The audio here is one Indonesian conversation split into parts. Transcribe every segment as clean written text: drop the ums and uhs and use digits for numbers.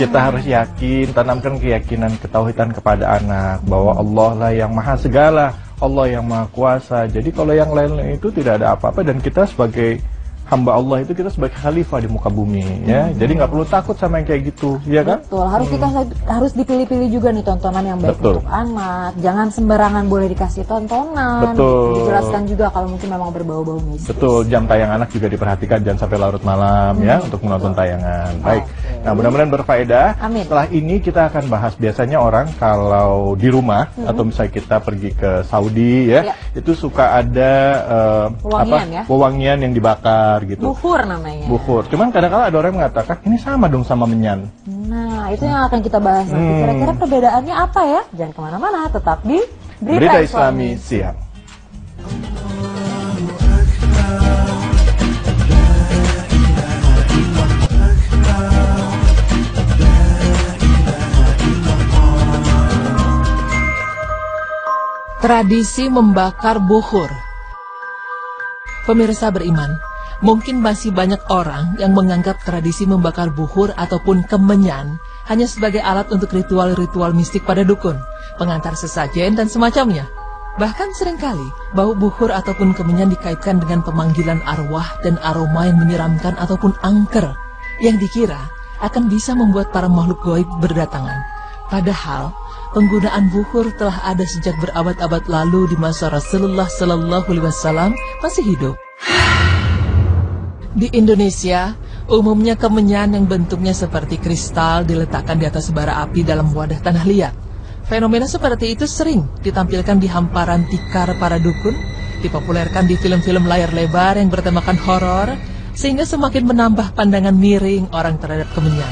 Kita harus yakin, tanamkan keyakinan, ketauhidan kepada anak bahwa Allah lah yang maha segala, Allah yang maha kuasa. Jadi kalau yang lain itu tidak ada apa-apa, dan kita sebagai hamba Allah itu kita sebagai khalifah di muka bumi, ya. Jadi nggak perlu takut sama yang kayak gitu, ya kan? Betul. Harus dipilih-pilih juga nih tontonan yang baik untuk anak. Jangan sembarangan boleh dikasih tontonan. Betul. Dijelaskan juga kalau mungkin memang berbau-bau mistis. Betul. Jam tayang anak juga diperhatikan, jangan sampai larut malam ya untuk menonton tayangan. Baik. Nah, mudah-mudahan berfaedah. Amin. Setelah ini kita akan bahas, biasanya orang kalau di rumah atau misalnya kita pergi ke Saudi ya, itu suka ada wewangian yang dibakar gitu. Bukhur namanya. Bukhur. Cuman kadang-kadang ada orang yang mengatakan ini sama dong sama menyan. Nah, itu yang akan kita bahas nanti. Kira-kira perbedaannya apa ya? Jangan kemana-mana, tetap di Berita Islami Siang. Tradisi membakar bukhur. Pemirsa beriman, mungkin masih banyak orang yang menganggap tradisi membakar bukhur ataupun kemenyan hanya sebagai alat untuk ritual-ritual mistik pada dukun, pengantar sesajen dan semacamnya. Bahkan seringkali bau bukhur ataupun kemenyan dikaitkan dengan pemanggilan arwah dan aroma yang menyeramkan ataupun angker yang dikira akan bisa membuat para makhluk gaib berdatangan. Padahal penggunaan bukhur telah ada sejak berabad-abad lalu di masa Rasulullah Sallallahu Alaihi Wasallam masih hidup. Di Indonesia, umumnya kemenyan yang bentuknya seperti kristal diletakkan di atas bara api dalam wadah tanah liat. Fenomena seperti itu sering ditampilkan di hamparan tikar para dukun, dipopulerkan di film-film layar lebar yang bertemakan horor, sehingga semakin menambah pandangan miring orang terhadap kemenyan.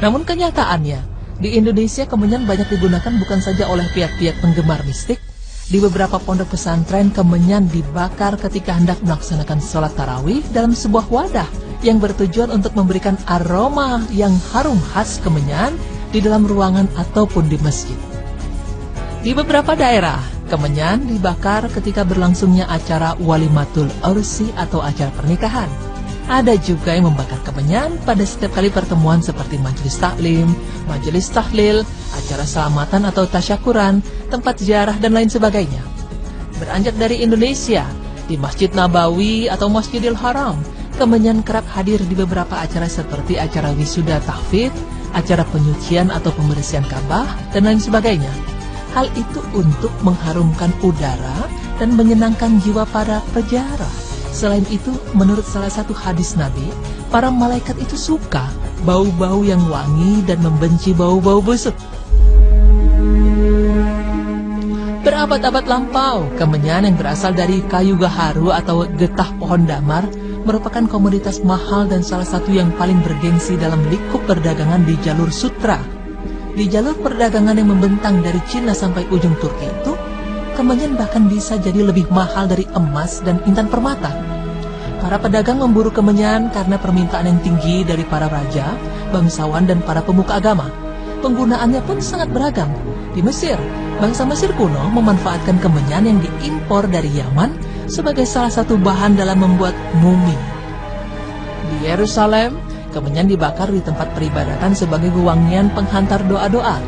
Namun kenyataannya, di Indonesia kemenyan banyak digunakan bukan saja oleh pihak-pihak penggemar mistik. Di beberapa pondok pesantren, kemenyan dibakar ketika hendak melaksanakan sholat tarawih dalam sebuah wadah yang bertujuan untuk memberikan aroma yang harum khas kemenyan di dalam ruangan ataupun di masjid. Di beberapa daerah, kemenyan dibakar ketika berlangsungnya acara walimatul ursi atau acara pernikahan. Ada juga yang membakar kemenyan pada setiap kali pertemuan seperti majelis taklim, majelis tahlil, acara selamatan atau tasyakuran, tempat ziarah dan lain sebagainya. Beranjak dari Indonesia, di Masjid Nabawi atau Masjidil Haram, kemenyan kerap hadir di beberapa acara seperti acara wisuda tahfidz, acara penyucian atau pembersihan Ka'bah dan lain sebagainya. Hal itu untuk mengharumkan udara dan menyenangkan jiwa para peziarah. Selain itu, menurut salah satu hadis Nabi, para malaikat itu suka bau-bau yang wangi dan membenci bau-bau busuk. Berabad-abad lampau, kemenyan yang berasal dari kayu gaharu atau getah pohon damar merupakan komoditas mahal dan salah satu yang paling bergengsi dalam lingkup perdagangan di jalur sutra. Di jalur perdagangan yang membentang dari Cina sampai ujung Turki itu, kemenyan bahkan bisa jadi lebih mahal dari emas dan intan permata. Para pedagang memburu kemenyan karena permintaan yang tinggi dari para raja, bangsawan dan para pemuka agama. Penggunaannya pun sangat beragam. Di Mesir, bangsa Mesir kuno memanfaatkan kemenyan yang diimpor dari Yaman sebagai salah satu bahan dalam membuat mumi. Di Yerusalem, kemenyan dibakar di tempat peribadatan sebagai wewangian penghantar doa-doa.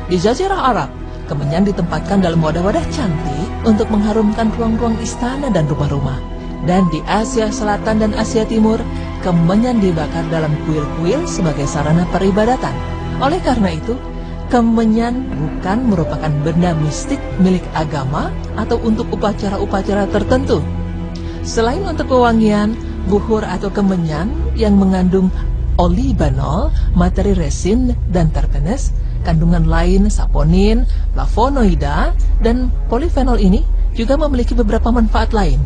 Di Jazirah Arab, kemenyan ditempatkan dalam wadah-wadah cantik untuk mengharumkan ruang-ruang istana dan rumah-rumah. Dan di Asia Selatan dan Asia Timur, kemenyan dibakar dalam kuil-kuil sebagai sarana peribadatan. Oleh karena itu, kemenyan bukan merupakan benda mistik milik agama atau untuk upacara-upacara tertentu. Selain untuk wewangian, bukhur atau kemenyan yang mengandung olibanol, materi resin dan terpenes, kandungan lain saponin, flavonoida, dan polifenol ini juga memiliki beberapa manfaat lain.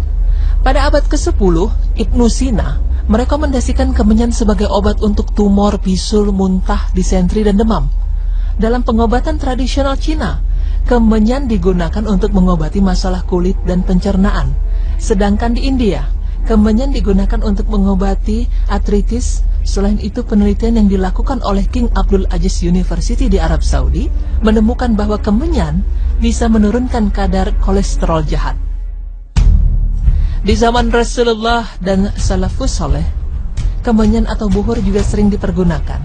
Pada abad ke-10, Ibnu Sina merekomendasikan kemenyan sebagai obat untuk tumor, bisul, muntah, disentri, dan demam. Dalam pengobatan tradisional Cina, kemenyan digunakan untuk mengobati masalah kulit dan pencernaan. Sedangkan di India, kemenyan digunakan untuk mengobati artritis. Selain itu, penelitian yang dilakukan oleh King Abdul Aziz University di Arab Saudi menemukan bahwa kemenyan bisa menurunkan kadar kolesterol jahat. Di zaman Rasulullah dan Salafus Saleh, kemenyan atau bukhur juga sering dipergunakan.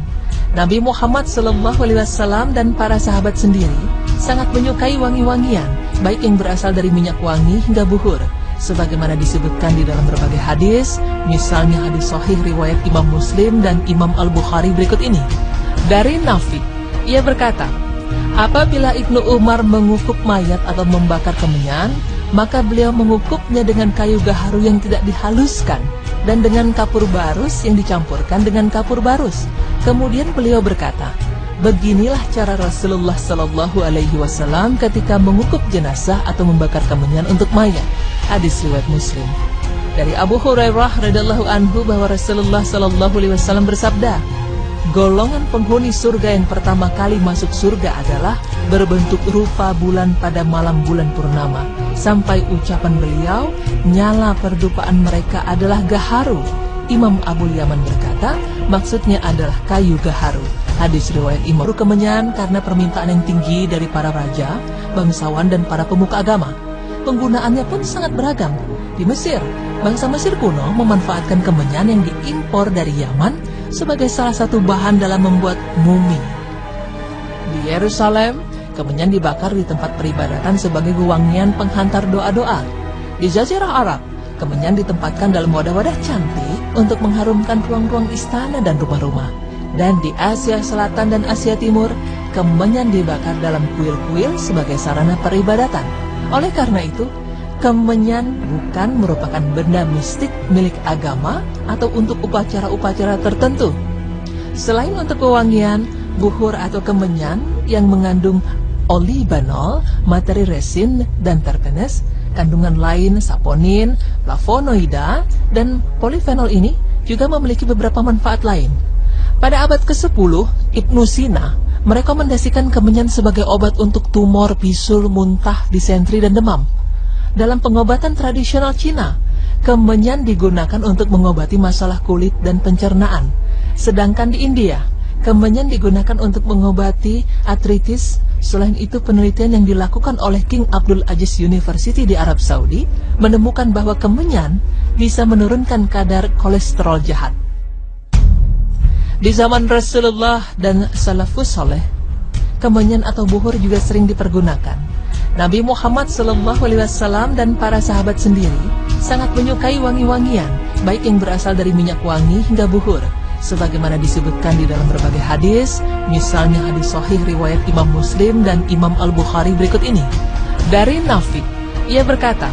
Nabi Muhammad SAW dan para sahabat sendiri sangat menyukai wangi-wangian, baik yang berasal dari minyak wangi hingga buhur, sebagaimana disebutkan di dalam berbagai hadis, misalnya hadis sahih riwayat Imam Muslim dan Imam Al-Bukhari berikut ini. Dari Nafi, ia berkata, apabila Ibnu Umar mengukup mayat atau membakar kemenyan, maka beliau mengukupnya dengan kayu gaharu yang tidak dihaluskan dan dengan kapur barus yang dicampurkan dengan kapur barus. Kemudian beliau berkata, beginilah cara Rasulullah SAW ketika mengukup jenazah atau membakar kemenyan untuk mayat. Hadis riwayat Muslim. Dari Abu Hurairah radhiyallahu anhu bahwa Rasulullah SAW bersabda, golongan penghuni surga yang pertama kali masuk surga adalah berbentuk rupa bulan pada malam bulan purnama. Sampai ucapan beliau, nyala perdupaan mereka adalah gaharu. Imam Abu Yaman berkata, maksudnya adalah kayu gaharu. Hadis riwayat Imam. Kemenyan karena permintaan yang tinggi dari para raja, bangsawan dan para pemuka agama. Penggunaannya pun sangat beragam. Di Mesir, bangsa Mesir kuno memanfaatkan kemenyan yang diimpor dari Yaman sebagai salah satu bahan dalam membuat mumi. Di Yerusalem, kemenyan dibakar di tempat peribadatan sebagai wewangian penghantar doa-doa. Di Jazirah Arab, kemenyan ditempatkan dalam wadah-wadah cantik untuk mengharumkan ruang-ruang istana dan rumah-rumah. Dan di Asia Selatan dan Asia Timur, kemenyan dibakar dalam kuil-kuil sebagai sarana peribadatan. Oleh karena itu, kemenyan bukan merupakan benda mistik milik agama atau untuk upacara-upacara tertentu. Selain untuk wewangian, buhur atau kemenyan yang mengandung olibanol, materi resin dan terpenes, kandungan lain saponin, flavonoida, dan polifenol ini juga memiliki beberapa manfaat lain. Pada abad ke-10, Ibnu Sina merekomendasikan kemenyan sebagai obat untuk tumor, bisul, muntah, disentri, dan demam. Dalam pengobatan tradisional Cina, kemenyan digunakan untuk mengobati masalah kulit dan pencernaan. Sedangkan di India, kemenyan digunakan untuk mengobati artritis. Selain itu, penelitian yang dilakukan oleh King Abdul Aziz University di Arab Saudi menemukan bahwa kemenyan bisa menurunkan kadar kolesterol jahat. Di zaman Rasulullah dan salafus saleh, kemenyan atau buhur juga sering dipergunakan. Nabi Muhammad SAW dan para sahabat sendiri sangat menyukai wangi-wangian, baik yang berasal dari minyak wangi hingga buhur, sebagaimana disebutkan di dalam berbagai hadis, misalnya hadis sahih riwayat Imam Muslim dan Imam Al-Bukhari berikut ini. Dari Nafi, ia berkata,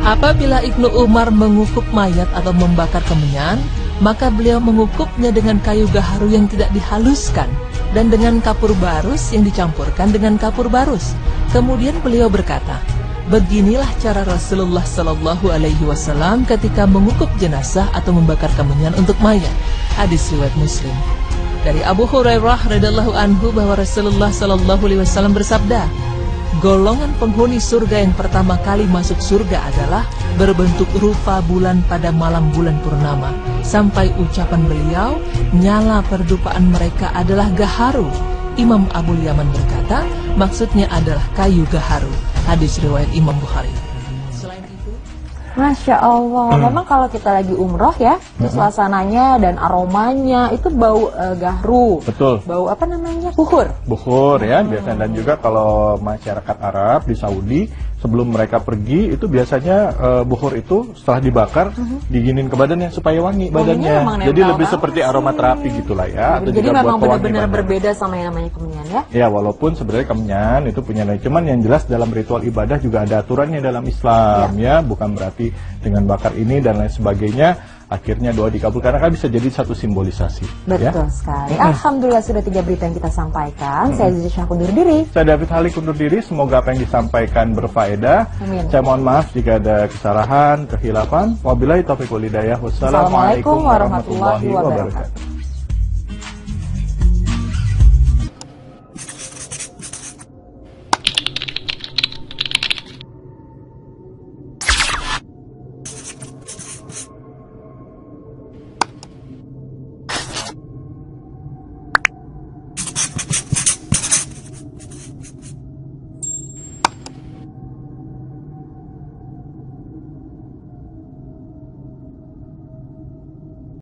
apabila Ibnu Umar mengukup mayat atau membakar kemenyan, maka beliau mengukupnya dengan kayu gaharu yang tidak dihaluskan dan dengan kapur barus yang dicampurkan dengan kapur barus. Kemudian beliau berkata, beginilah cara Rasulullah SAW ketika mengukup jenazah atau membakar kemenyan untuk mayat. Hadis riwayat Muslim. Dari Abu Hurairah radhiyallahu anhu bahwa Rasulullah SAW bersabda, golongan penghuni surga yang pertama kali masuk surga adalah berbentuk rupa bulan pada malam bulan purnama. Sampai ucapan beliau, nyala perdupaan mereka adalah gaharu. Imam Abu Yaman berkata, maksudnya adalah kayu gaharu. Hadis riwayat Imam Bukhari. Selain itu, Masya Allah, memang kalau kita lagi umroh ya, itu suasananya dan aromanya itu bau gaharu. Betul. Bau apa namanya? Buhur. Buhur ya, biasanya. Dan juga kalau masyarakat Arab di Saudi, sebelum mereka pergi itu biasanya buhur itu setelah dibakar diginin ke badannya supaya wangi badannya. Jadi lebih seperti aromaterapi gitulah ya. Atau Jadi juga memang buat benar-benar berbeda sama yang namanya kemenyan ya. Ya, walaupun sebenarnya kemenyan itu punya nilai, cuman yang jelas dalam ritual ibadah juga ada aturannya dalam Islam ya, bukan berarti dengan bakar ini dan lain sebagainya akhirnya doa dikabul, karena kan bisa jadi satu simbolisasi. Betul sekali. Alhamdulillah sudah 3 berita yang kita sampaikan. Saya Zizi Syah undur diri. Saya David Halik undur diri. Semoga apa yang disampaikan berfaedah. Amin. Saya mohon maaf jika ada kesalahan, kehilafan. Wabillahi taufiq wal hidayah. Wassalamualaikum warahmatullahi wabarakatuh.